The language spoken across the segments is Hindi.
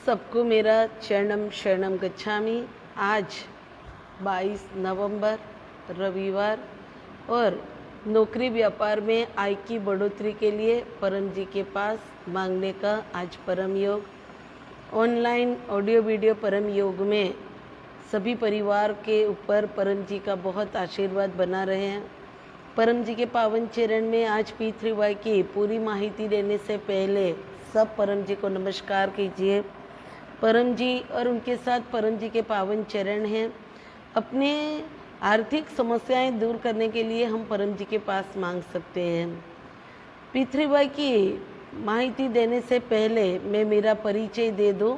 सबको मेरा चरणम शरणम गच्छामि। आज 22 नवंबर रविवार और नौकरी व्यापार में आय की बढ़ोतरी के लिए परम जी के पास मांगने का आज परम योग। ऑनलाइन ऑडियो वीडियो परम योग में सभी परिवार के ऊपर परम जी का बहुत आशीर्वाद बना रहे हैं। परम जी के पावन चरण में आज P3Y की पूरी माहिती देने से पहले सब परम जी को नमस्कार कीजिए। परम जी और उनके साथ परम जी के पावन चरण हैं। अपने आर्थिक समस्याएं दूर करने के लिए हम परम जी के पास मांग सकते हैं। P3Y की माहिती देने से पहले मैं मेरा परिचय दे दूं।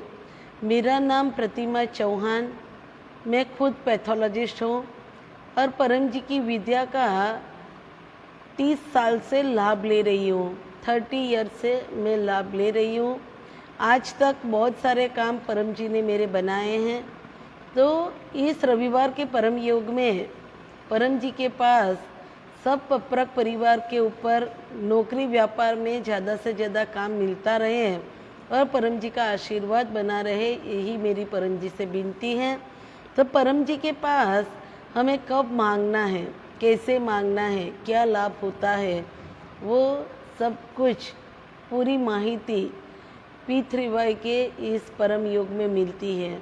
मेरा नाम प्रतिमा चौहान, मैं खुद पैथोलॉजिस्ट हूं और परम जी की विद्या का 30 साल से लाभ ले रही हूँ। 30 ईयर से मैं लाभ ले रही हूँ। आज तक बहुत सारे काम परम जी ने मेरे बनाए हैं। तो इस रविवार के परम योग में परम जी के पास सब पप्रक परिवार के ऊपर नौकरी व्यापार में ज़्यादा से ज़्यादा काम मिलता रहे और परम जी का आशीर्वाद बना रहे, यही मेरी परम जी से विनती है। तो परम जी के पास हमें कब मांगना है, कैसे मांगना है, क्या लाभ होता है, वो सब कुछ पूरी माहिती P3Y के इस परम योग में मिलती है।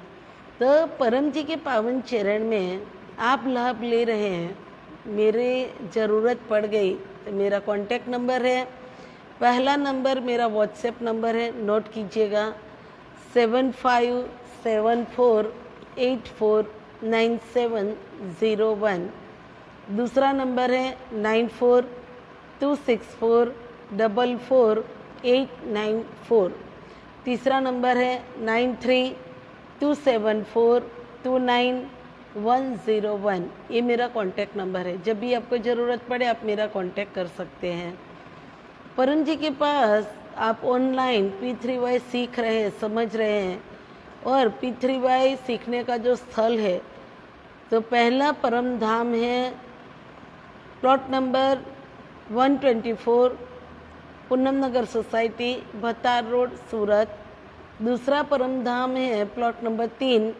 तो परम जी के पावन चरण में आप लाभ ले रहे हैं, मेरे ज़रूरत पड़ गई तो मेरा कॉन्टैक्ट नंबर है। पहला नंबर मेरा व्हाट्सएप नंबर है, नोट कीजिएगा 7574849701। दूसरा नंबर है 9426444894। तीसरा नंबर है 9327429101। ये मेरा कांटेक्ट नंबर है। जब भी आपको ज़रूरत पड़े आप मेरा कांटेक्ट कर सकते हैं। परम जी के पास आप ऑनलाइन P3Y सीख रहे हैं, समझ रहे हैं और P3Y सीखने का जो स्थल है तो पहला परम धाम है प्लॉट नंबर 124 पूनम नगर सोसाइटी, भतार रोड, सूरत। दूसरा परम धाम है plot number 3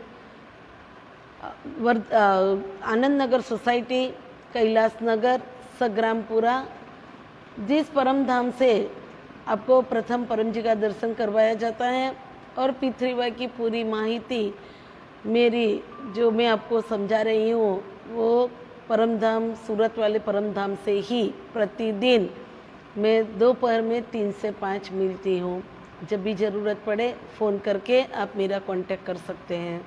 Anand Nagar society, Kailash Nagar, सग्रामपुरा। जिस परम धाम से आपको प्रथम परम जी का दर्शन करवाया जाता है और P3Y की पूरी माहिती मेरी जो मैं आपको समझा रही हूँ वो परम धाम, सूरत वाले परम धाम से ही प्रतिदिन मैं दोपहर में 3 से 5 मिलती हूँ। जब भी ज़रूरत पड़े फ़ोन करके आप मेरा कांटेक्ट कर सकते हैं।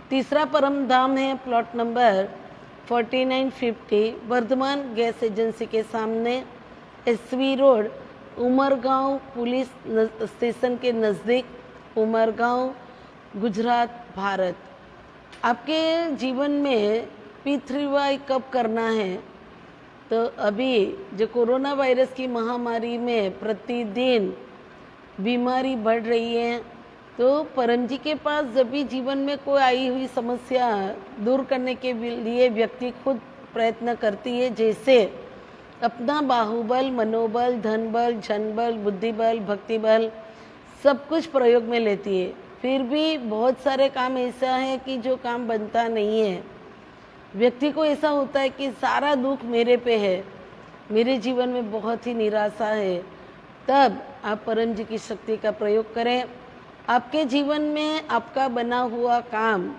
तीसरा परम धाम है plot number 4950 Vardhman gas agency के सामने, SV road, Umargaon police station के नज़दीक, उमरगांव, गुजरात, भारत। आपके जीवन में P3Y कब करना है? तो अभी जो कोरोना वायरस की महामारी में प्रतिदिन बीमारी बढ़ रही है तो परम जी के पास जब भी जीवन में कोई आई हुई समस्या दूर करने के लिए व्यक्ति खुद प्रयत्न करती है, जैसे अपना बाहुबल, मनोबल, धन बल, जन बल, बुद्धि बल, भक्ति बल सब कुछ प्रयोग में लेती है, फिर भी बहुत सारे काम ऐसा है कि जो काम बनता नहीं है। व्यक्ति को ऐसा होता है कि सारा दुख मेरे पे है, मेरे जीवन में बहुत ही निराशा है। तब आप परम जी की शक्ति का प्रयोग करें। आपके जीवन में आपका बना हुआ काम,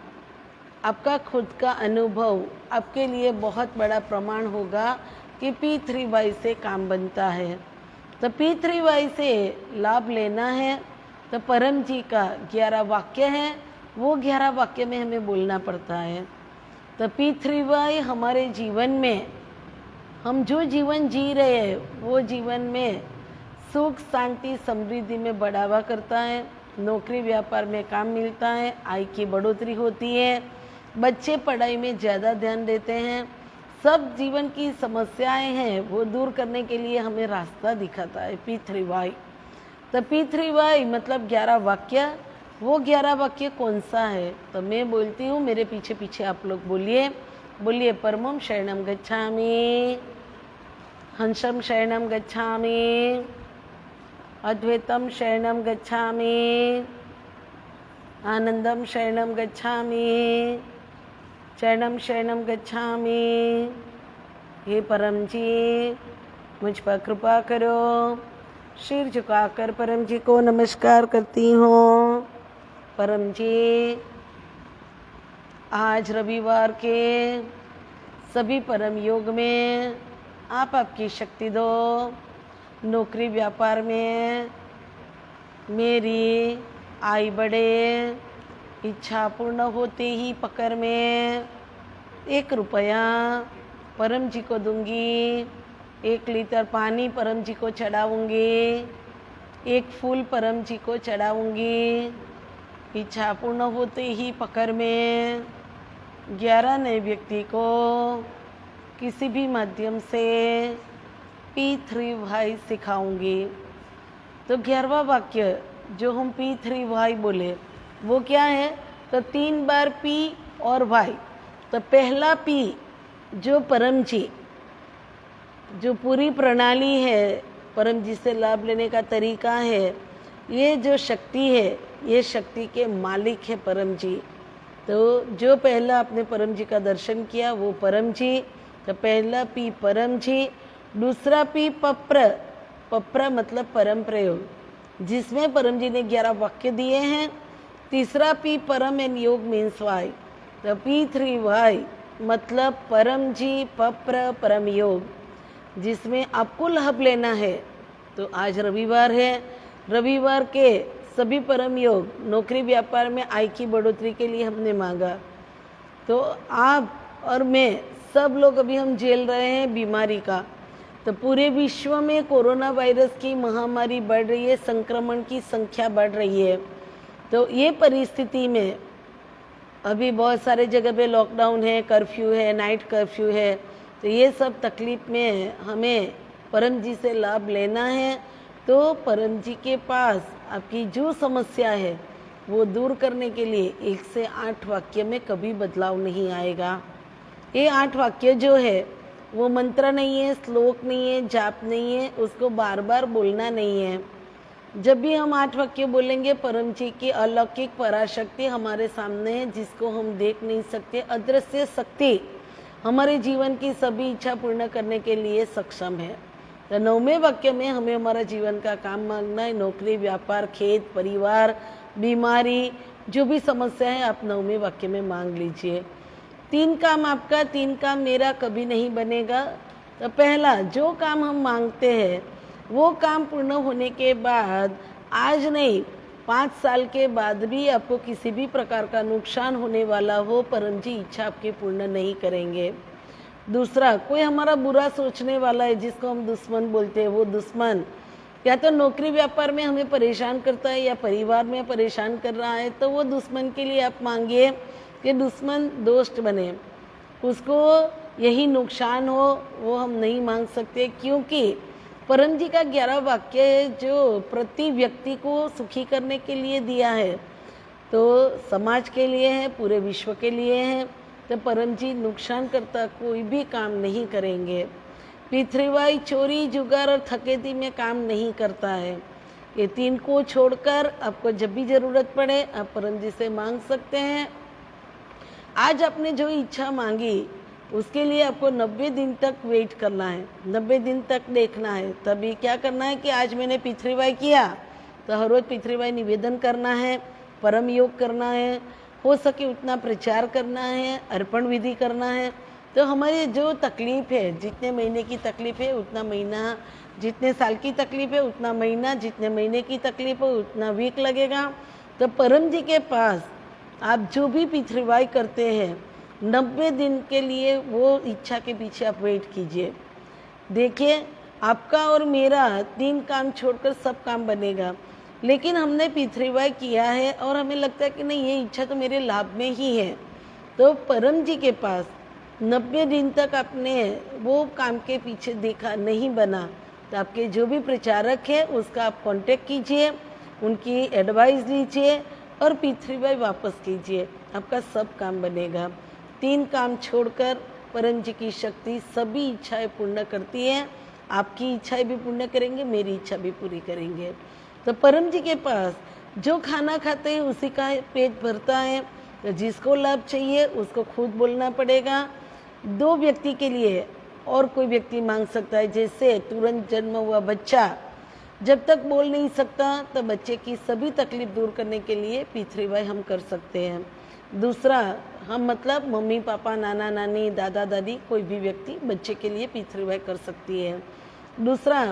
आपका खुद का अनुभव आपके लिए बहुत बड़ा प्रमाण होगा कि P3Y से काम बनता है। तो P3Y से लाभ लेना है तो परम जी का 11 वाक्य है, वो 11 वाक्य में हमें बोलना पड़ता है। तो P3Y हमारे जीवन में हम जो जीवन जी रहे हैं वो जीवन में सुख, शांति, समृद्धि में बढ़ावा करता है। नौकरी व्यापार में काम मिलता है, आय की बढ़ोतरी होती है, बच्चे पढ़ाई में ज़्यादा ध्यान देते हैं। सब जीवन की समस्याएं हैं वो दूर करने के लिए हमें रास्ता दिखाता है P3Y। तो P3Y मतलब 11 वाक्य। वो 11 वाक्य कौन सा है? तो मैं बोलती हूँ, मेरे पीछे पीछे आप लोग बोलिए। बोलिए परमं शरणं गच्छामि, हंसं शरणं गच्छामि, अद्वैतं शरणं गच्छामि, आनंदम शरणम गच्छामि, शरणम शरणम गच्छामि। हे परम जी, मुझ पर कृपा करो। सिर झुकाकर परम जी को नमस्कार करती हूँ। परम जी, आज रविवार के सभी परम योग में आप आपकी शक्ति दो। नौकरी व्यापार में मेरी आय बढ़े, इच्छा पूर्ण होते ही पकड़ में 1 रुपया परम जी को दूंगी, 1 लीटर पानी परम जी को चढ़ाऊंगी, 1 फूल परम जी को चढ़ाऊंगी। इच्छा पूर्ण होते ही पकड़ में 11 नए व्यक्ति को किसी भी माध्यम से P3Y सिखाऊंगी। तो 11वां वाक्य जो हम P3Y बोले वो क्या है? तो 3 बार P और Y। तो पहला P जो परम जी, जो पूरी प्रणाली है, परम जी से लाभ लेने का तरीका है, ये जो शक्ति है, ये शक्ति के मालिक है परम जी। तो जो पहला आपने परम जी का दर्शन किया वो परम जी। तो पहला P परम जी, दूसरा P पप्र, पप्र मतलब परम प्रयोग, जिसमें परम जी ने 11 वाक्य दिए हैं। तीसरा P परम एंड योग मीन्स वाई। तो P3Y मतलब परम जी पप्र परम योग, जिसमें आपको लाभ लेना है। तो आज रविवार है, रविवार के सभी परम योग नौकरी व्यापार में आय की बढ़ोतरी के लिए हमने मांगा। तो आप और मैं सब लोग अभी हम झेल रहे हैं बीमारी का। तो पूरे विश्व में कोरोना वायरस की महामारी बढ़ रही है, संक्रमण की संख्या बढ़ रही है। तो ये परिस्थिति में अभी बहुत सारे जगह पे लॉकडाउन है, कर्फ्यू है, नाइट कर्फ्यू है। तो ये सब तकलीफ में हमें परम जी से लाभ लेना है। तो परम जी के पास आपकी जो समस्या है वो दूर करने के लिए 1 से 8 वाक्य में कभी बदलाव नहीं आएगा। ये 8 वाक्य जो है वो मंत्र नहीं है, श्लोक नहीं है, जाप नहीं है, उसको बार बार बोलना नहीं है। जब भी हम 8 वाक्य बोलेंगे, परम जी की अलौकिक पराशक्ति हमारे सामने है, जिसको हम देख नहीं सकते। अदृश्य शक्ति हमारे जीवन की सभी इच्छा पूर्ण करने के लिए सक्षम है। तो 9वें वाक्य में हमें हमारा जीवन का काम मांगना है। नौकरी, व्यापार, खेत, परिवार, बीमारी, जो भी समस्या है आप 9वें वाक्य में मांग लीजिए। 3 काम आपका, 3 काम मेरा कभी नहीं बनेगा। तो पहला जो काम हम मांगते हैं वो काम पूर्ण होने के बाद, आज नहीं 5 साल के बाद भी आपको किसी भी प्रकार का नुकसान होने वाला हो, परम जी इच्छा आपकी पूर्ण नहीं करेंगे। दूसरा, कोई हमारा बुरा सोचने वाला है, जिसको हम दुश्मन बोलते हैं, वो दुश्मन या तो नौकरी व्यापार में हमें परेशान करता है या परिवार में परेशान कर रहा है, तो वो दुश्मन के लिए आप मांगिए कि दुश्मन दोस्त बने, उसको यही नुकसान हो, वो हम नहीं मांग सकते। क्योंकि परम जी का 11 वाक्य है जो प्रति व्यक्ति को सुखी करने के लिए दिया है, तो समाज के लिए है, पूरे विश्व के लिए है। तो परम जी नुकसान करता कोई भी काम नहीं करेंगे। P3Y चोरी, जुगार और ठकेती में काम नहीं करता है। ये 3 को छोड़कर आपको जब भी ज़रूरत पड़े आप परम जी से मांग सकते हैं। आज आपने जो इच्छा मांगी उसके लिए आपको 90 दिन तक वेट करना है, 90 दिन तक देखना है। तभी क्या करना है कि आज मैंने P3Y किया तो हर रोज़ P3Y निवेदन करना है, परम योग करना है, हो सके उतना प्रचार करना है, अर्पण विधि करना है। तो हमारी जो तकलीफ़ है, जितने महीने की तकलीफ़ है उतना महीना, जितने साल की तकलीफ़ है उतना महीना, जितने महीने की तकलीफ़ है उतना वीक लगेगा। तो परम जी के पास आप जो भी P3Y करते हैं 90 दिन के लिए वो इच्छा के पीछे आप वेट कीजिए। देखिए आपका और मेरा 3 काम छोड़कर सब काम बनेगा। लेकिन हमने P3Y किया है और हमें लगता है कि नहीं, ये इच्छा तो मेरे लाभ में ही है। तो परम जी के पास 90 दिन तक आपने वो काम के पीछे देखा नहीं बना, तो आपके जो भी प्रचारक है उसका आप कांटेक्ट कीजिए, उनकी एडवाइस लीजिए और P3Y वापस कीजिए, आपका सब काम बनेगा। 3 काम छोड़कर परम जी की शक्ति सभी इच्छाएं पूर्ण करती है। आपकी इच्छाएं भी पूर्ण करेंगे, मेरी इच्छा भी पूरी करेंगे। तो परम जी के पास जो खाना खाते हैं उसी का पेट भरता है। तो जिसको लाभ चाहिए उसको खुद बोलना पड़ेगा। 2 व्यक्ति के लिए और कोई व्यक्ति मांग सकता है, जैसे तुरंत जन्म हुआ बच्चा जब तक बोल नहीं सकता तो बच्चे की सभी तकलीफ दूर करने के लिए P3Y हम कर सकते हैं। दूसरा, हम मतलब मम्मी पापा, नाना नानी, दादा दादी, कोई भी व्यक्ति बच्चे के लिए P3Y कर सकती है। दूसरा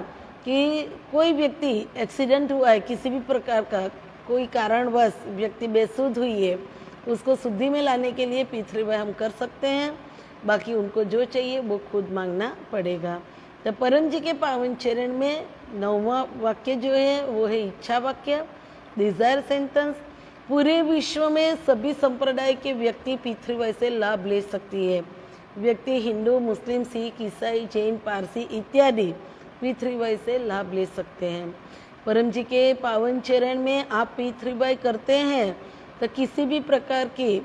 कि कोई व्यक्ति एक्सीडेंट हुआ है, किसी भी प्रकार का कोई कारणवश व्यक्ति बेसुध हुई है, उसको शुद्धि में लाने के लिए P3Y हम कर सकते हैं। बाकी उनको जो चाहिए वो खुद मांगना पड़ेगा। तो परम जी के पावन चरण में 9वां वाक्य जो है वो है इच्छा वाक्य, डिजायर सेंटेंस। पूरे विश्व में सभी संप्रदाय के व्यक्ति P3Y से लाभ ले सकती है। व्यक्ति हिंदू, मुस्लिम, सिख, ईसाई, जैन, पारसी इत्यादि P3Y से लाभ ले सकते हैं। परम जी के पावन चरण में आप P3Y करते हैं तो किसी भी प्रकार की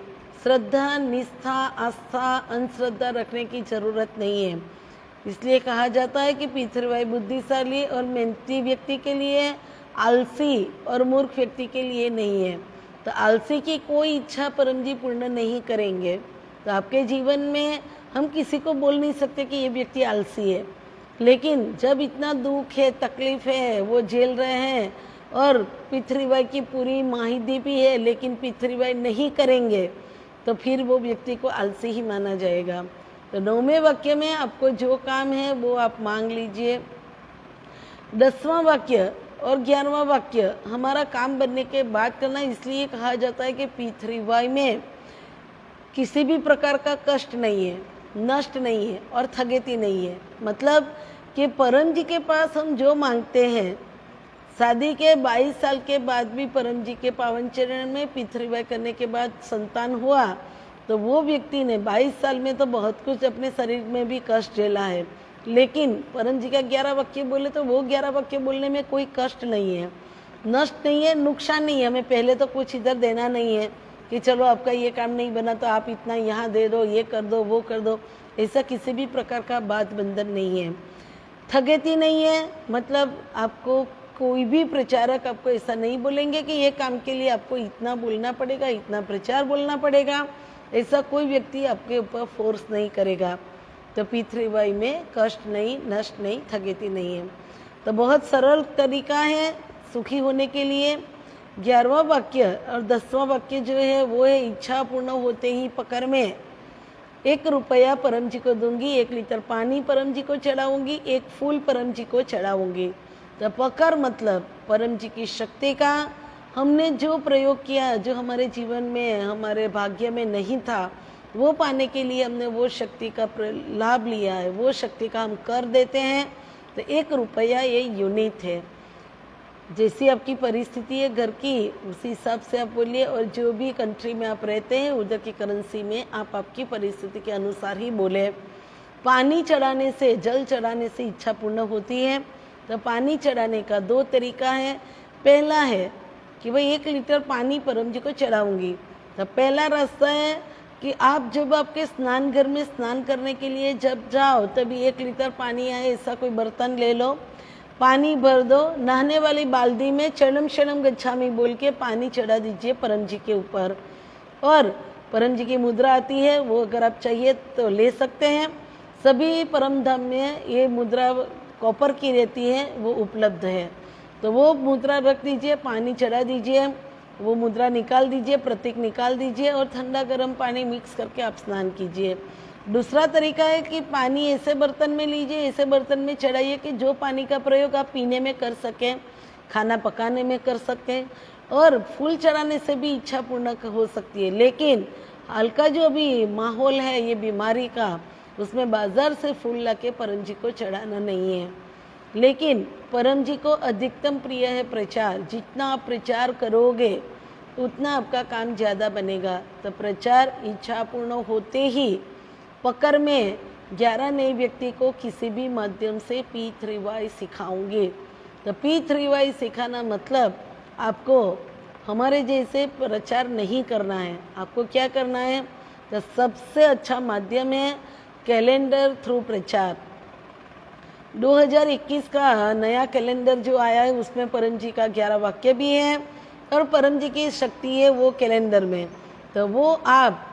श्रद्धा, निष्ठा, आस्था, अंधश्रद्धा रखने की जरूरत नहीं है। इसलिए कहा जाता है कि P3Y बुद्धिशाली और मेहनती व्यक्ति के लिए, आलसी और मूर्ख व्यक्ति के लिए नहीं है। तो आलसी की कोई इच्छा परम जी पूर्ण नहीं करेंगे। तो आपके जीवन में हम किसी को बोल नहीं सकते कि ये व्यक्ति आलसी है, लेकिन जब इतना दुख है, तकलीफ है, वो झेल रहे हैं और P3Y की पूरी माहिती भी है लेकिन P3Y नहीं करेंगे तो फिर वो व्यक्ति को आलसी ही माना जाएगा। तो 9वें वाक्य में आपको जो काम है वो आप मांग लीजिए। 10वां वाक्य और 11वां वाक्य हमारा काम बनने के बाद करना, इसलिए कहा जाता है कि P3Y में किसी भी प्रकार का कष्ट नहीं है, नष्ट नहीं है और थगेती नहीं है। मतलब कि परम जी के पास हम जो मांगते हैं, शादी के 22 साल के बाद भी परम जी के पावन चरण में P3Y करने के बाद संतान हुआ तो वो व्यक्ति ने 22 साल में तो बहुत कुछ अपने शरीर में भी कष्ट झेला है, लेकिन परम जी का 11 वाक्य बोले तो वो 11 वाक्य बोलने में कोई कष्ट नहीं है, नष्ट नहीं है, नुकसान नहीं है। हमें पहले तो कुछ इधर देना नहीं है कि चलो आपका ये काम नहीं बना तो आप इतना यहाँ दे दो, ये कर दो, वो कर दो। ऐसा किसी भी प्रकार का बात बंधन नहीं है। थगेती नहीं है, मतलब आपको कोई भी प्रचारक आपको ऐसा नहीं बोलेंगे कि ये काम के लिए आपको इतना बोलना पड़ेगा, इतना प्रचार बोलना पड़ेगा। ऐसा कोई व्यक्ति आपके ऊपर फोर्स नहीं करेगा। तो P3Y में कष्ट नहीं, नष्ट नहीं, थगेती नहीं है। तो बहुत सरल तरीका है सुखी होने के लिए। 11वां वाक्य और 10वां वाक्य जो है वो है इच्छा पूर्ण होते ही पकड़ में 1 रुपया परम जी को दूंगी, 1 लीटर पानी परम जी को चढ़ाऊंगी, 1 फूल परम जी को चढ़ाऊंगी। तो पकड़ मतलब परम जी की शक्ति का हमने जो प्रयोग किया, जो हमारे जीवन में, हमारे भाग्य में नहीं था, वो पाने के लिए हमने वो शक्ति का लाभ लिया है, वो शक्ति का हम कर देते हैं। तो 1 रुपया ये यूनिट है। जैसी आपकी परिस्थिति है घर की, उसी हिसाब से आप बोलिए, और जो भी कंट्री में आप रहते हैं उधर की करेंसी में आप आपकी परिस्थिति के अनुसार ही बोले। पानी चढ़ाने से, जल चढ़ाने से इच्छा पूर्ण होती है। तो पानी चढ़ाने का 2 तरीका है। पहला है कि भाई 1 लीटर पानी परम जी को चढ़ाऊंगी। तो पहला रास्ता है कि आप जब आपके स्नान घर में स्नान करने के लिए जब जाओ तभी 1 लीटर पानी आए ऐसा कोई बर्तन ले लो, पानी भर दो, नहाने वाली बाल्टी में चरणम शरणम गच्छामि बोल के पानी चढ़ा दीजिए परम जी के ऊपर। और परम जी की मुद्रा आती है, वो अगर आप चाहिए तो ले सकते हैं। सभी परम धाम में ये मुद्रा कॉपर की रहती है, वो उपलब्ध है। तो वो मुद्रा रख दीजिए, पानी चढ़ा दीजिए, वो मुद्रा निकाल दीजिए, प्रतीक निकाल दीजिए और ठंडा गर्म पानी मिक्स करके आप स्नान कीजिए। दूसरा तरीका है कि पानी ऐसे बर्तन में लीजिए, ऐसे बर्तन में चढ़ाइए कि जो पानी का प्रयोग आप पीने में कर सकें, खाना पकाने में कर सकें, और फूल चढ़ाने से भी इच्छा पूर्ण हो सकती है। लेकिन हल्का जो अभी माहौल है ये बीमारी का, उसमें बाजार से फूल लाके परम जी को चढ़ाना नहीं है। लेकिन परम जी को अधिकतम प्रिय है प्रचार। जितना आप प्रचार करोगे उतना आपका काम ज़्यादा बनेगा। तो प्रचार इच्छा पूर्ण होते ही पकड़ में 11 नए व्यक्ति को किसी भी माध्यम से P3Y सिखाऊंगी। तो P3Y सिखाना मतलब आपको हमारे जैसे प्रचार नहीं करना है। आपको क्या करना है? तो सबसे अच्छा माध्यम है कैलेंडर थ्रू प्रचार। 2021 का नया कैलेंडर जो आया है उसमें परम जी का 11 वाक्य भी है और परम जी की शक्ति है वो कैलेंडर में। तो वो आप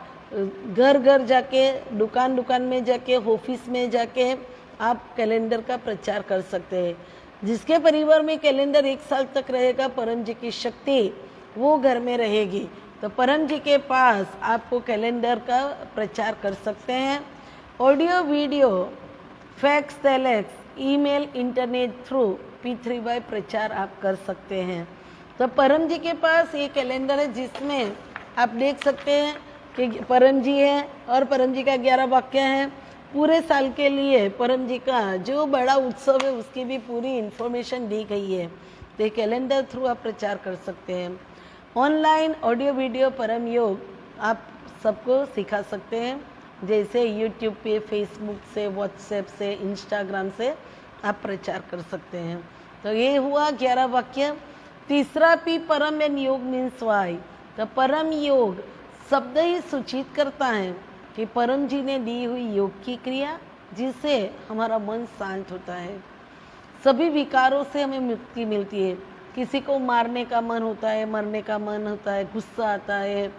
घर घर जाके, दुकान दुकान में जाके, ऑफिस में जाके आप कैलेंडर का प्रचार कर सकते हैं। जिसके परिवार में कैलेंडर 1 साल तक रहेगा, परम जी की शक्ति वो घर में रहेगी। तो परम जी के पास आपको कैलेंडर का प्रचार कर सकते हैं। Audio, video, fax, telex, email, internet through P3Y प्रचार आप कर सकते हैं। तो परम जी के पास ये कैलेंडर है जिसमें आप देख सकते हैं कि परम जी है और परम जी का 11 वाक्य है। पूरे साल के लिए परम जी का जो बड़ा उत्सव है उसकी भी पूरी इन्फॉर्मेशन दी गई है। तो कैलेंडर थ्रू आप प्रचार कर सकते हैं। ऑनलाइन ऑडियो वीडियो परम योग आप सबको सिखा सकते हैं, जैसे यूट्यूब पे, फेसबुक से, व्हाट्सएप से, इंस्टाग्राम से आप प्रचार कर सकते हैं। तो ये हुआ 11 वाक्य। तीसरा P परम एंड योग मीन्स वाई। तो परम योग शब्द ही सूचित करता है कि परम जी ने दी हुई योग की क्रिया जिससे हमारा मन शांत होता है। सभी विकारों से हमें मुक्ति मिलती है। किसी को मारने का मन होता है, मरने का मन होता है, गुस्सा आता है,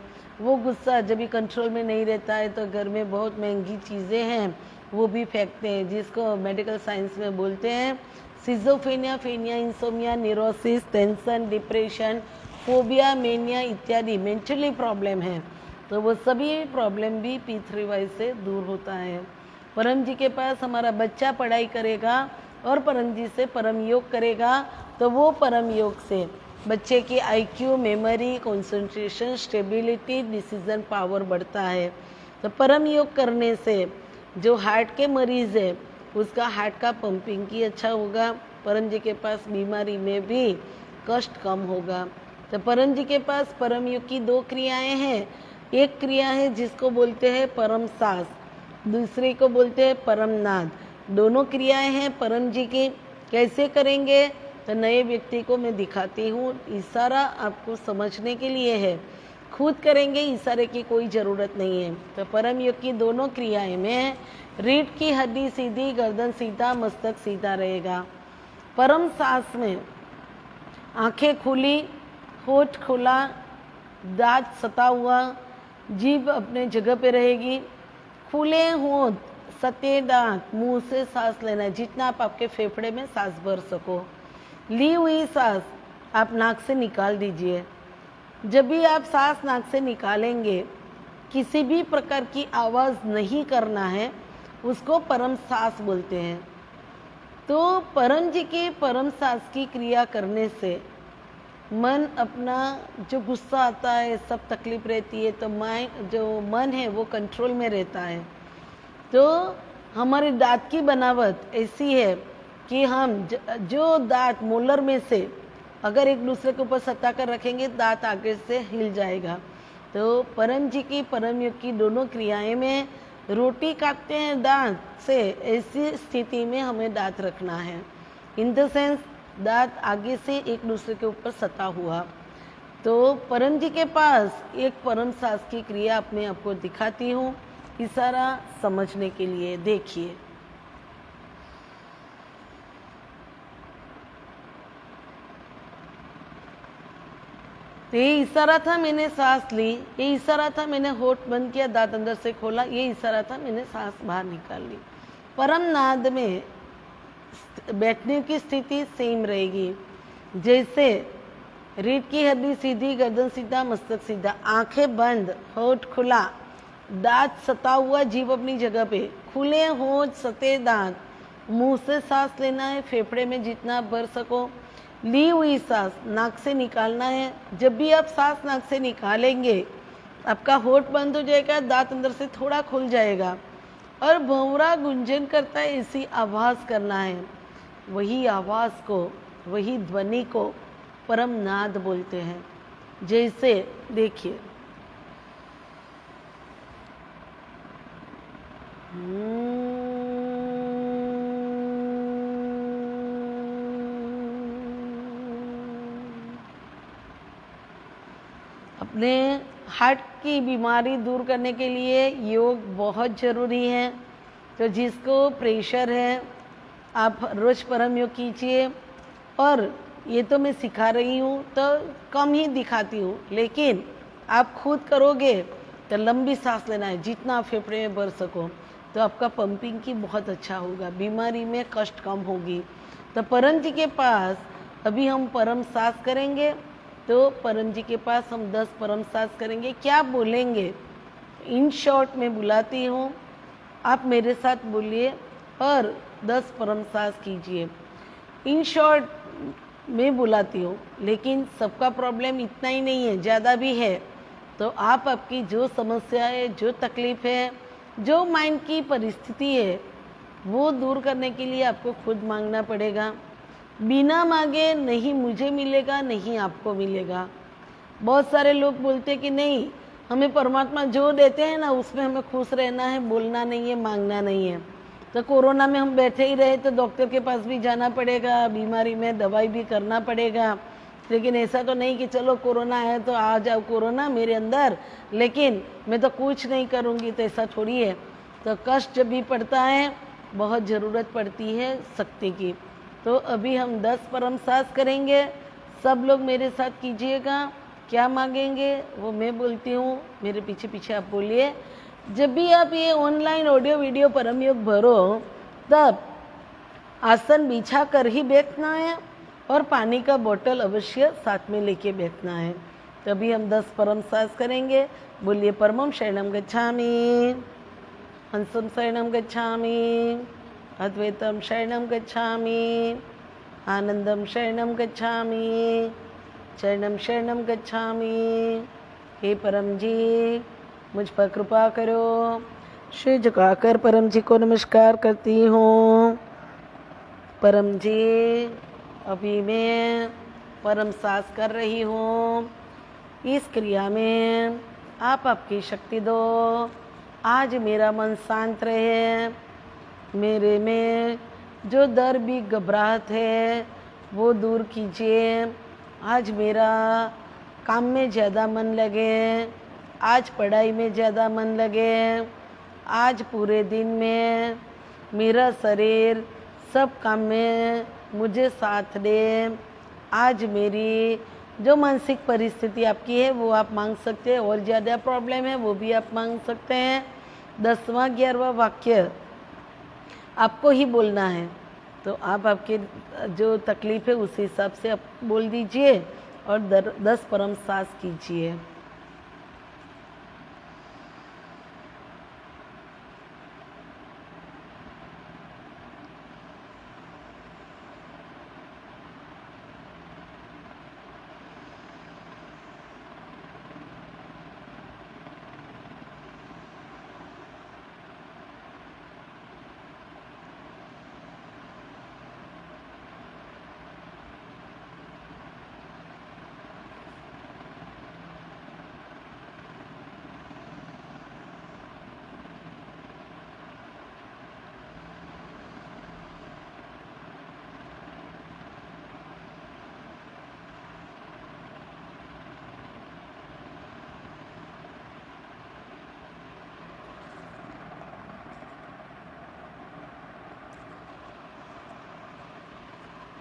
वो गुस्सा जब भी कंट्रोल में नहीं रहता है तो घर में बहुत महंगी चीज़ें हैं वो भी फेंकते हैं, जिसको मेडिकल साइंस में बोलते हैं सिजोफ्रेनिया, फेनिया, insomnia, neurosis, tension, depression, phobia, mania इत्यादि मेंटली प्रॉब्लम है। तो वो सभी प्रॉब्लम भी P3Y से दूर होता है। परम जी के पास हमारा बच्चा पढ़ाई करेगा और परम जी से परम योग करेगा तो वो परम योग से बच्चे की IQ, memory, concentration, stability, decision power बढ़ता है। तो परम योग करने से जो हार्ट के मरीज़ है उसका हार्ट का पंपिंग की अच्छा होगा। परम जी के पास बीमारी में भी कष्ट कम होगा। तो परम जी के पास परम योग की 2 क्रियाएं हैं। एक क्रिया है जिसको बोलते हैं परम सांस, दूसरे को बोलते हैं परम नाद। दोनों क्रियाएं हैं परम जी की। कैसे करेंगे तो नए व्यक्ति को मैं दिखाती हूँ। इशारा आपको समझने के लिए है, खुद करेंगे, इशारे की कोई ज़रूरत नहीं है। तो परम योग की दोनों क्रियाएं में रीढ़ की हड्डी सीधी, गर्दन सीधा, मस्तक सीधा रहेगा। परम सांस में आंखें खुली, होठ खुला, दांत सता हुआ, जीभ अपने जगह पे रहेगी। खुले होंठ, सते दांत, मुंह से सांस लेना है जितना आप आपके फेफड़े में सांस भर सको। ली हुई सांस आप नाक से निकाल दीजिए। जब भी आप सांस नाक से निकालेंगे किसी भी प्रकार की आवाज़ नहीं करना है, उसको परम सांस बोलते हैं। तो परम जी के परम सांस की क्रिया करने से मन अपना जो गुस्सा आता है, सब तकलीफ रहती है, तो जो मन है वो कंट्रोल में रहता है। तो हमारी दांत की बनावट ऐसी है कि हम जो दांत मोलर में से अगर एक दूसरे के ऊपर सटा कर रखेंगे दांत आगे से हिल जाएगा। तो परम जी की परम योग की दोनों क्रियाएं में रोटी काटते हैं दांत से, ऐसी स्थिति में हमें दांत रखना है। इन द सेंस दांत आगे से एक दूसरे के ऊपर सटा हुआ। तो परम जी के पास एक परम सांस की क्रिया मैं आपको दिखाती हूँ इशारा समझने के लिए। देखिए, तो ये इशारा था मैंने सांस ली, ये इशारा था मैंने होठ बंद किया, दांत अंदर से खोला, ये इशारा था मैंने सांस बाहर निकाल ली। परम नाद में बैठने की स्थिति सेम रहेगी, जैसे रीढ़ की हड्डी सीधी, गर्दन सीधा, मस्तक सीधा, आंखें बंद, होठ खुला, दांत सता हुआ, जीभ अपनी जगह पे, खुले होठ, सते दांत, मुंह से सांस लेना है, फेफड़े में जितना भर सको। ली हुई सांस नाक से निकालना है। जब भी आप सांस नाक से निकालेंगे आपका होठ बंद हो जाएगा, दांत अंदर से थोड़ा खुल जाएगा और भंवरा गुंजन करता है, ऐसी आवाज़ करना है। वही आवाज़ को, वही ध्वनि को परम नाद बोलते हैं। जैसे देखिए, अपने हार्ट की बीमारी दूर करने के लिए योग बहुत ज़रूरी है। तो जिसको प्रेशर है आप रोज़ परम योग कीजिए और ये तो मैं सिखा रही हूँ तो कम ही दिखाती हूँ, लेकिन आप खुद करोगे तो लंबी सांस लेना है जितना आप फेफड़े में भर सको, तो आपका पंपिंग की बहुत अच्छा होगा, बीमारी में कष्ट कम होगी। तो परम जी के पास अभी हम परम सांस करेंगे। तो परम जी के पास हम 10 परम सांस करेंगे। क्या बोलेंगे इन शॉर्ट में बुलाती हूँ, आप मेरे साथ बोलिए और 10 परम सांस कीजिए। इन शॉर्ट मैं बुलाती हूँ, लेकिन सबका प्रॉब्लम इतना ही नहीं है, ज़्यादा भी है। तो आप आपकी जो समस्या है, जो तकलीफ़ है, जो माइंड की परिस्थिति है, वो दूर करने के लिए आपको खुद मांगना पड़ेगा। बिना मांगे नहीं मुझे मिलेगा, नहीं आपको मिलेगा। बहुत सारे लोग बोलते कि नहीं, हमें परमात्मा जो देते हैं ना उसमें हमें खुश रहना है, बोलना नहीं है, मांगना नहीं है। तो कोरोना में हम बैठे ही रहे तो डॉक्टर के पास भी जाना पड़ेगा, बीमारी में दवाई भी करना पड़ेगा। लेकिन ऐसा तो नहीं कि चलो कोरोना है तो आ जाओ कोरोना मेरे अंदर, लेकिन मैं तो कुछ नहीं करूँगी, तो ऐसा थोड़ी है। तो कष्ट जब भी पड़ता है बहुत ज़रूरत पड़ती है शक्ति की। तो अभी हम 10 परम सांस करेंगे, सब लोग मेरे साथ कीजिएगा। क्या मांगेंगे वो मैं बोलती हूँ, मेरे पीछे पीछे आप बोलिए। जब भी आप ये ऑनलाइन ऑडियो वीडियो परम योग भरो, तब आसन बिछा कर ही बैठना है और पानी का बोतल अवश्य साथ में लेके बैठना है। तभी हम 10 परम सांस करेंगे। बोलिए परमं शरणं गच्छामि, हंसं शरणं गच्छामि, अद्वैतं शरणं गच्छामि, आनंदं शरणं गच्छामि, शरणं शरणं गच्छामि। हे परम जी मुझ पर कृपा करो। श्री झुकाकर परम जी को नमस्कार करती हूँ। परम जी अभी मैं परम सांस कर रही हूँ। इस क्रिया में आप आपकी शक्ति दो। आज मेरा मन शांत रहे, मेरे में जो डर भी घबराहट है वो दूर कीजिए। आज मेरा काम में ज़्यादा मन लगे, आज पढ़ाई में ज़्यादा मन लगे, आज पूरे दिन में मेरा शरीर सब काम में मुझे साथ दे। आज मेरी जो मानसिक परिस्थिति आपकी है वो आप मांग सकते हैं, और ज़्यादा प्रॉब्लम है वो भी आप मांग सकते हैं। 10वां 11वां वाक्य आपको ही बोलना है, तो आप आपके जो तकलीफ़ है उस हिसाब से आप बोल दीजिए और 10 परम सांस कीजिए।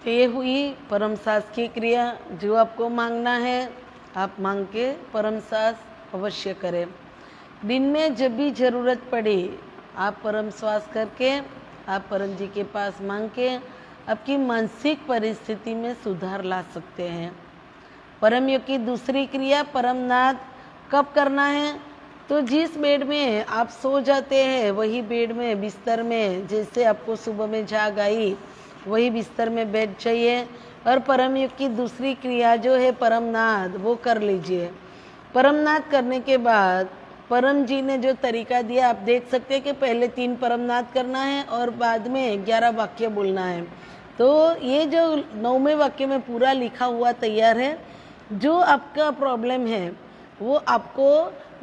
तो ये हुई परम सांस की क्रिया। जो आपको मांगना है आप मांग के परम सांस अवश्य करें। दिन में जब भी ज़रूरत पड़े आप परम श्वास करके आप परम जी के पास मांग के आपकी मानसिक परिस्थिति में सुधार ला सकते हैं। परम योग की दूसरी क्रिया परमनाद कब करना है? तो जिस बेड में आप सो जाते हैं वही बेड में बिस्तर में, जैसे आपको सुबह में जाग आई वही बिस्तर में बैठ जाइए और परम योग की दूसरी क्रिया जो है परमनाद वो कर लीजिए। परमनाद करने के बाद परम जी ने जो तरीका दिया आप देख सकते हैं कि पहले 3 परमनाद करना है और बाद में 11 वाक्य बोलना है। तो ये जो 9वें वाक्य में पूरा लिखा हुआ तैयार है। जो आपका प्रॉब्लम है वो आपको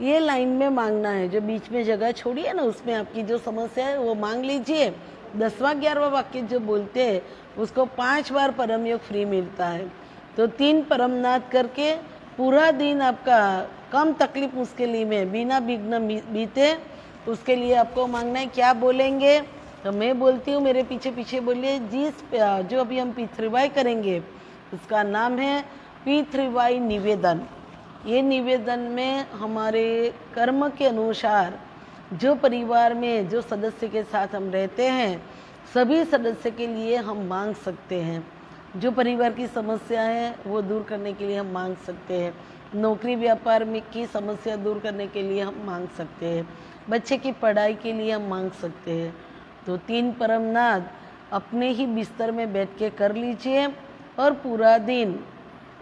ये लाइन में मांगना है, जो बीच में जगह छोड़ी है ना उसमें आपकी जो समस्या है वो मांग लीजिए। 10वां 11वां वाक्य जो बोलते हैं उसको 5 बार परम योग फ्री मिलता है। तो 3 परमनाद करके पूरा दिन आपका कम तकलीफ मुश्किल में बिना विघ्न बीते उसके लिए आपको मांगना है। क्या बोलेंगे? तो मैं बोलती हूँ, मेरे पीछे पीछे बोलिए। जो अभी हम पितृवाय करेंगे उसका नाम है पितृवाई निवेदन। ये निवेदन में हमारे कर्म के अनुसार जो परिवार में जो सदस्य के साथ हम रहते हैं सभी सदस्य के लिए हम मांग सकते हैं। जो परिवार की समस्या है वो दूर करने के लिए हम मांग सकते हैं। नौकरी व्यापार में की समस्या दूर करने के लिए हम मांग सकते हैं। बच्चे की पढ़ाई के लिए हम मांग सकते हैं। तो 3 परमनाद अपने ही बिस्तर में बैठ के कर लीजिए और पूरा दिन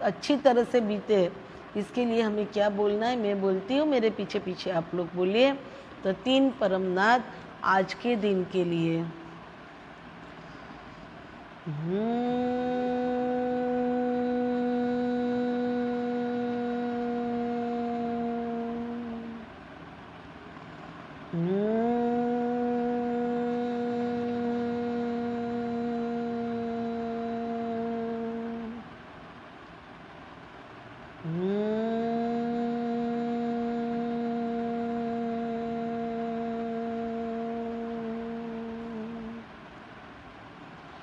अच्छी तरह से बीते। इसके लिए हमें क्या बोलना है मैं बोलती हूँ, मेरे पीछे पीछे आप लोग बोलिए। तो 3 परमनाद आज के दिन के लिए।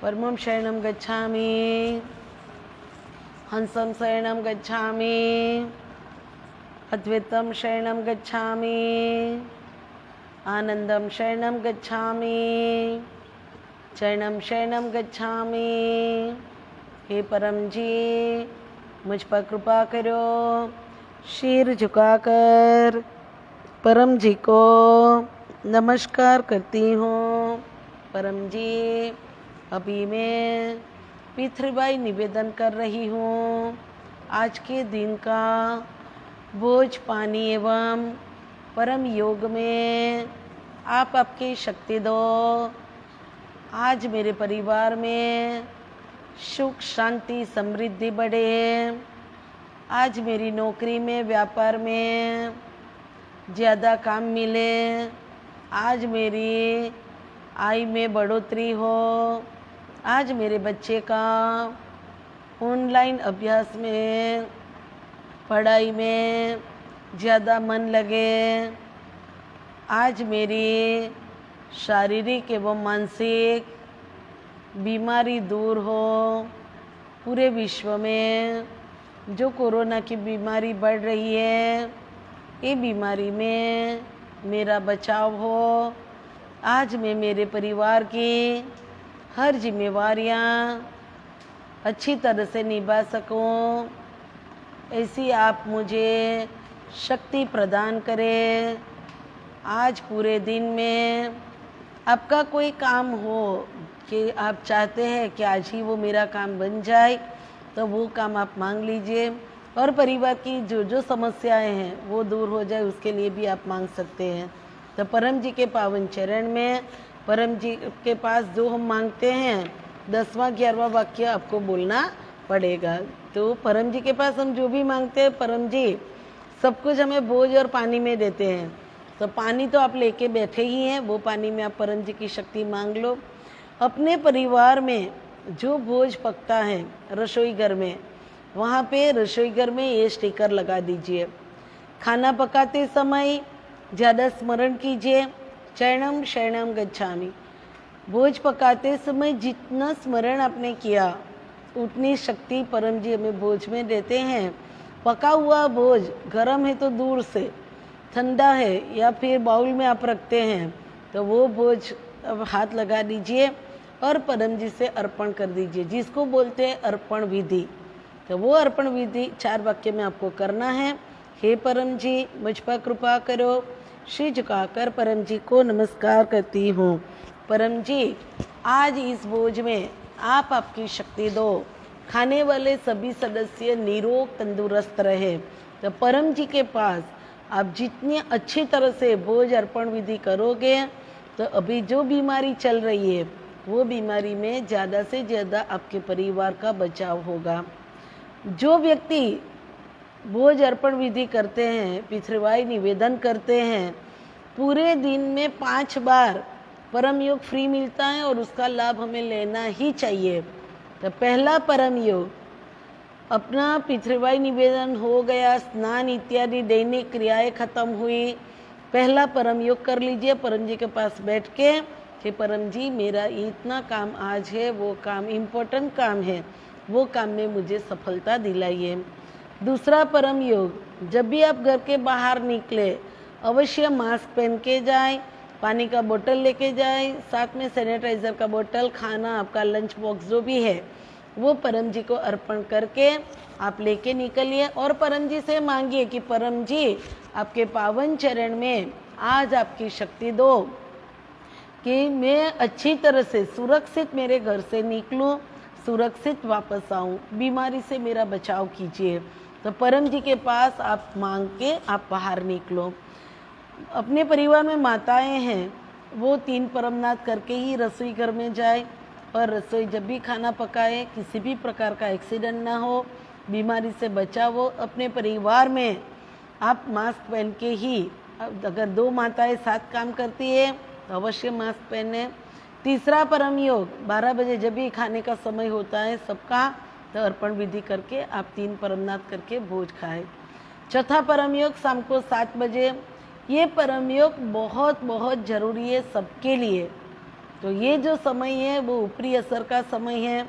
परमं शरणं गच्छामि, हंसं शरणं गच्छामि, अद्वैतं शरणं गच्छामि, आनंदं शरणं गच्छामि, चरणं शरणं गच्छामि। हे परम जी मुझ पर कृपा करो। शीर झुकाकर परम जी को नमस्कार करती हूँ। परम जी अभी मैं पितृवाई निवेदन कर रही हूँ। आज के दिन का बोझ पानी एवं परम योग में आप आपकी शक्ति दो। आज मेरे परिवार में सुख शांति समृद्धि बढ़े। आज मेरी नौकरी में व्यापार में ज़्यादा काम मिले। आज मेरी आय में बढ़ोतरी हो। आज मेरे बच्चे का ऑनलाइन अभ्यास में पढ़ाई में ज़्यादा मन लगे। आज मेरी शारीरिक एवं मानसिक बीमारी दूर हो। पूरे विश्व में जो कोरोना की बीमारी बढ़ रही है ये बीमारी में मेरा बचाव हो। आज मैं मेरे परिवार की हर जिम्मेवारियां अच्छी तरह से निभा सकूं, ऐसी आप मुझे शक्ति प्रदान करें। आज पूरे दिन में आपका कोई काम हो कि आप चाहते हैं कि आज ही वो मेरा काम बन जाए तो वो काम आप मांग लीजिए। और परिवार की जो जो समस्याएं हैं वो दूर हो जाए उसके लिए भी आप मांग सकते हैं। तो परम जी के पावन चरण में परम जी के पास जो हम मांगते हैं 10वां 11वां वाक्य आपको बोलना पड़ेगा। तो परम जी के पास हम जो भी मांगते हैं परम जी सब कुछ हमें बोझ और पानी में देते हैं। तो पानी तो आप लेके बैठे ही हैं, वो पानी में आप परम जी की शक्ति मांग लो। अपने परिवार में जो भोज पकता है रसोई घर में, वहाँ पे रसोई घर में ये स्टिकर लगा दीजिए। खाना पकाते समय ज़्यादा स्मरण कीजिए, चरणम शरणम गच्छामि। भोज पकाते समय जितना स्मरण आपने किया उतनी शक्ति परम जी हमें भोज में देते हैं। पका हुआ भोज गर्म है तो दूर से, ठंडा है या फिर बाउल में आप रखते हैं तो वो भोज अब हाथ लगा दीजिए और परम जी से अर्पण कर दीजिए, जिसको बोलते हैं अर्पण विधि। तो वो अर्पण विधि 4 वाक्य में आपको करना है। हे परम जी मुझ पर कृपा करो। श्री झुकाकर परम जी को नमस्कार करती हूँ। परम जी आज इस भोज में आप आपकी शक्ति दो, खाने वाले सभी सदस्य निरोग तंदुरुस्त रहे। तो परम जी के पास आप जितनी अच्छी तरह से भोज अर्पण विधि करोगे तो अभी जो बीमारी चल रही है वो बीमारी में ज़्यादा से ज़्यादा आपके परिवार का बचाव होगा। जो व्यक्ति भोज अर्पण विधि करते हैं, पितृवाई निवेदन करते हैं, पूरे दिन में 5 बार परम योग फ्री मिलता है और उसका लाभ हमें लेना ही चाहिए। तो पहला परम योग अपना पितृवाई निवेदन हो गया, स्नान इत्यादि दैनिक क्रियाएं खत्म हुई, पहला परम योग कर लीजिए परम जी के पास बैठ के कि परम जी मेरा इतना काम आज है, वो काम इम्पोर्टेंट काम है, वो काम में मुझे सफलता दिलाइए। दूसरा परम योग, जब भी आप घर के बाहर निकले अवश्य मास्क पहन के जाए, पानी का बोतल लेके जाए, साथ में सैनिटाइजर का बोतल, खाना, आपका लंच बॉक्स जो भी है वो परम जी को अर्पण करके आप लेके निकलिए और परम जी से मांगिए कि परम जी आपके पावन चरण में आज आपकी शक्ति दो कि मैं अच्छी तरह से सुरक्षित मेरे घर से निकलूं, सुरक्षित वापस आऊं, बीमारी से मेरा बचाव कीजिए। तो परम जी के पास आप मांग के आप बाहर निकलो। अपने परिवार में माताएं हैं वो 3 परमनाथ करके ही रसोई घर में जाए और रसोई जब भी खाना पकाए किसी भी प्रकार का एक्सीडेंट ना हो, बीमारी से बचाव हो। अपने परिवार में आप मास्क पहन के ही, अगर 2 माताएं साथ काम करती है तो अवश्य मास्क पहने। तीसरा परम योग, 12 बजे जब भी खाने का समय होता है सबका, तो अर्पण विधि करके आप 3 परमनाथ करके भोज खाए। चौथा परम योग शाम को 7 बजे, ये परम योग बहुत बहुत जरूरी है सबके लिए। तो ये जो समय है वो ऊपरी असर का समय है,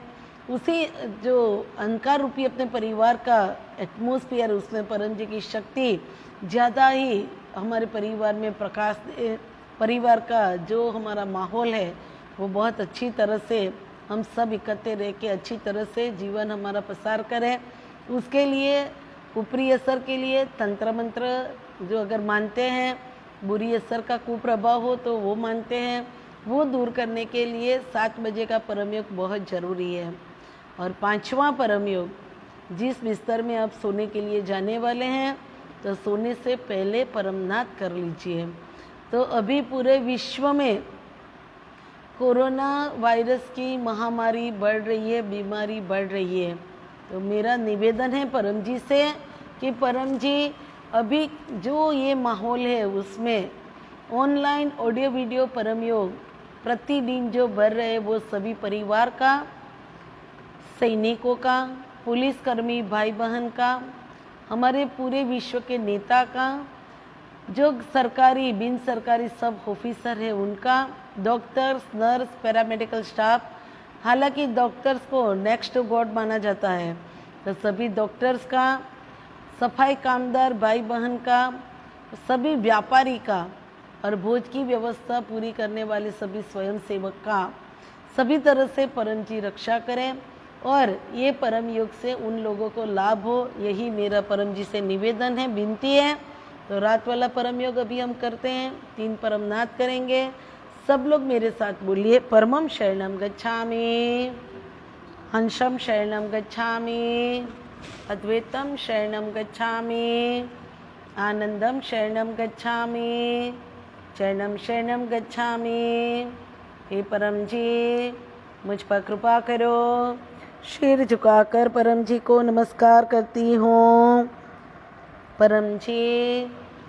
उसी जो अंधकार रूपी अपने परिवार का एटमॉस्फेयर, उसमें परम जी की शक्ति ज़्यादा ही हमारे परिवार में प्रकाश, परिवार का जो हमारा माहौल है वो बहुत अच्छी तरह से हम सब इकट्ठे रह के अच्छी तरह से जीवन हमारा प्रसार करें। उसके लिए ऊपरी असर के लिए तंत्र मंत्र जो अगर मानते हैं, बुरी असर का कुप्रभाव हो तो वो मानते हैं, वो दूर करने के लिए 7 बजे का परम योग बहुत ज़रूरी है। और 5वां परम योग, जिस बिस्तर में आप सोने के लिए जाने वाले हैं तो सोने से पहले परमनाथ कर लीजिए। तो अभी पूरे विश्व में कोरोना वायरस की महामारी बढ़ रही है, बीमारी बढ़ रही है। तो मेरा निवेदन है परम जी से कि परम जी अभी जो ये माहौल है उसमें ऑनलाइन ऑडियो वीडियो परम योग प्रतिदिन जो बढ़ रहे हैं वो सभी परिवार का, सैनिकों का, पुलिसकर्मी भाई बहन का, हमारे पूरे विश्व के नेता का, जो सरकारी बिन सरकारी सब ऑफिसर है उनका, डॉक्टर्स, नर्स, पैरामेडिकल स्टाफ। हालांकि डॉक्टर्स को नेक्स्ट गॉड माना जाता है, तो सभी डॉक्टर्स का, सफाई कामदार भाई बहन का, सभी व्यापारी का और भोज की व्यवस्था पूरी करने वाले सभी स्वयं सेवक का, सभी तरह से परम जी रक्षा करें और ये परम योग से उन लोगों को लाभ हो, यही मेरा परम जी से निवेदन है, विनती है। तो रात वाला परम योग अभी हम करते हैं, 3 परमनाथ करेंगे। सब लोग मेरे साथ बोलिए, परमम शरणम गच्छामि, हंसम शरणम गच्छामि, अद्वैतम शरणम गच्छामि, आनंदम शरणम गच्छामि, चरणम शरणम गच्छामि। हे परम जी मुझ पर कृपा करो। सिर झुकाकर परम जी को नमस्कार करती हूँ। परम जी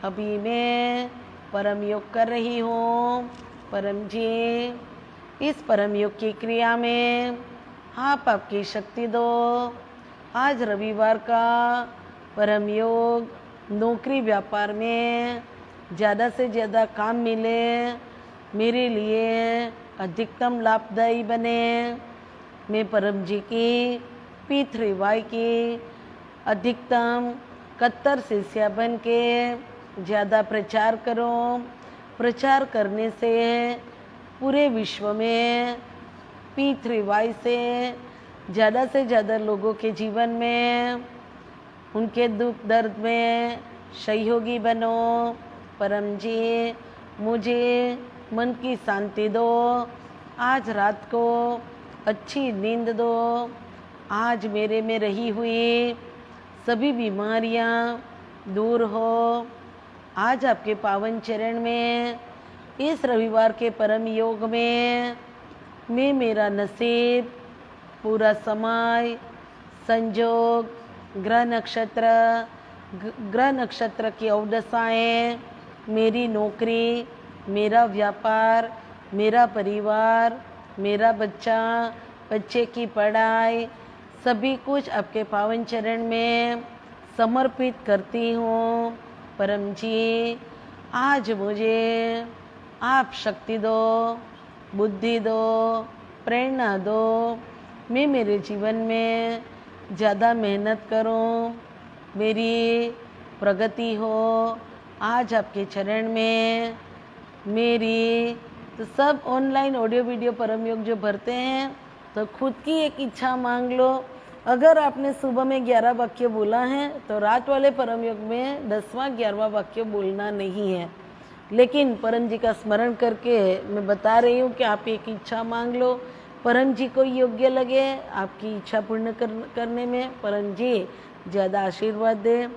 अभी मैं परम योग कर रही हूँ। परम जी इस परम योग की क्रिया में आप आपकी शक्ति दो। आज रविवार का परम योग, नौकरी व्यापार में ज़्यादा से ज़्यादा काम मिले, मेरे लिए अधिकतम लाभदायी बने। मैं परम जी की P3Y की अधिकतम कट्टर शिष्या बन के ज़्यादा प्रचार करूं। प्रचार करने से पूरे विश्व में P3Y से ज़्यादा लोगों के जीवन में, उनके दुख दर्द में सहयोगी बनो। परम जी मुझे मन की शांति दो, आज रात को अच्छी नींद दो। आज मेरे में रही हुई सभी बीमारियां दूर हो। आज आपके पावन चरण में इस रविवार के परम योग में मैं मेरा नसीब, पूरा समय, संयोग, ग्रह नक्षत्र की अवदशाएं, मेरी नौकरी, मेरा व्यापार, मेरा परिवार, मेरा बच्चे की पढ़ाई, सभी कुछ आपके पावन चरण में समर्पित करती हूँ। परम जी आज मुझे आप शक्ति दो, बुद्धि दो, प्रेरणा दो, मैं मेरे जीवन में ज़्यादा मेहनत करूं, मेरी प्रगति हो। आज आपके चरण में मेरी तो सब ऑनलाइन ऑडियो वीडियो परम योग जो भरते हैं तो खुद की एक इच्छा मांग लो। अगर आपने सुबह में 11 वाक्य बोला है तो रात वाले परम योग में 10वां 11वां वाक्य बोलना नहीं है, लेकिन परम जी का स्मरण करके मैं बता रही हूँ कि आप एक इच्छा मांग लो। परम जी को योग्य लगे आपकी इच्छा पूर्ण करने में, परम जी ज़्यादा आशीर्वाद दे,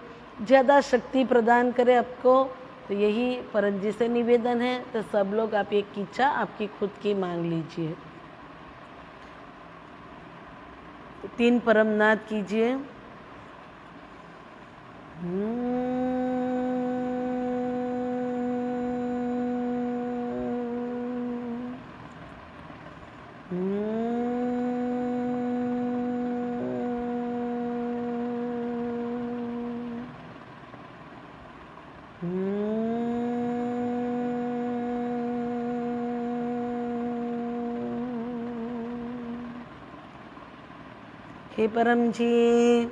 ज़्यादा शक्ति प्रदान करे आपको। तो यही परम जी से निवेदन है। तो सब लोग आप एक इच्छा आपकी खुद की मांग लीजिए। 3 परम नाद कीजिए। हे परम जी,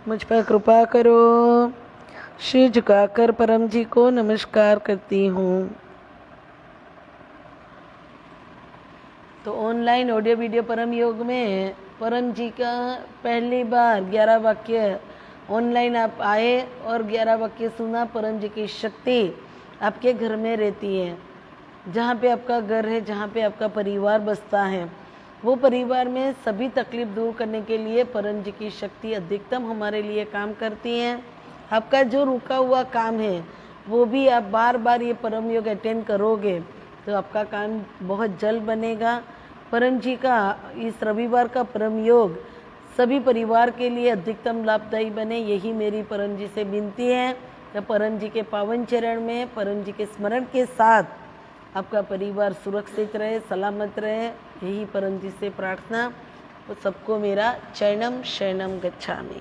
मुझ पर कृपा करो। सिर झुकाकर परम जी को नमस्कार करती हूँ। तो ऑनलाइन ऑडियो वीडियो परम योग में परम जी का पहली बार 11 वाक्य ऑनलाइन आप आए और 11 वाक्य सुना। परम जी की शक्ति आपके घर में रहती है। जहाँ पे आपका घर है, जहाँ पे आपका परिवार बसता है, वो परिवार में सभी तकलीफ दूर करने के लिए परम जी की शक्ति अधिकतम हमारे लिए काम करती है। आपका जो रुका हुआ काम है वो भी आप बार बार ये परम योग अटेंड करोगे तो आपका काम बहुत जल्द बनेगा। परम जी का इस रविवार का परम योग सभी परिवार के लिए अधिकतम लाभदायी बने, यही मेरी परम जी से विनती है। तो परम जी के पावन चरण में परम जी के स्मरण के साथ आपका परिवार सुरक्षित रहे, सलामत रहे, यही परम जी से प्रार्थना। तो सबको मेरा चरणम शरणम गच्छामि।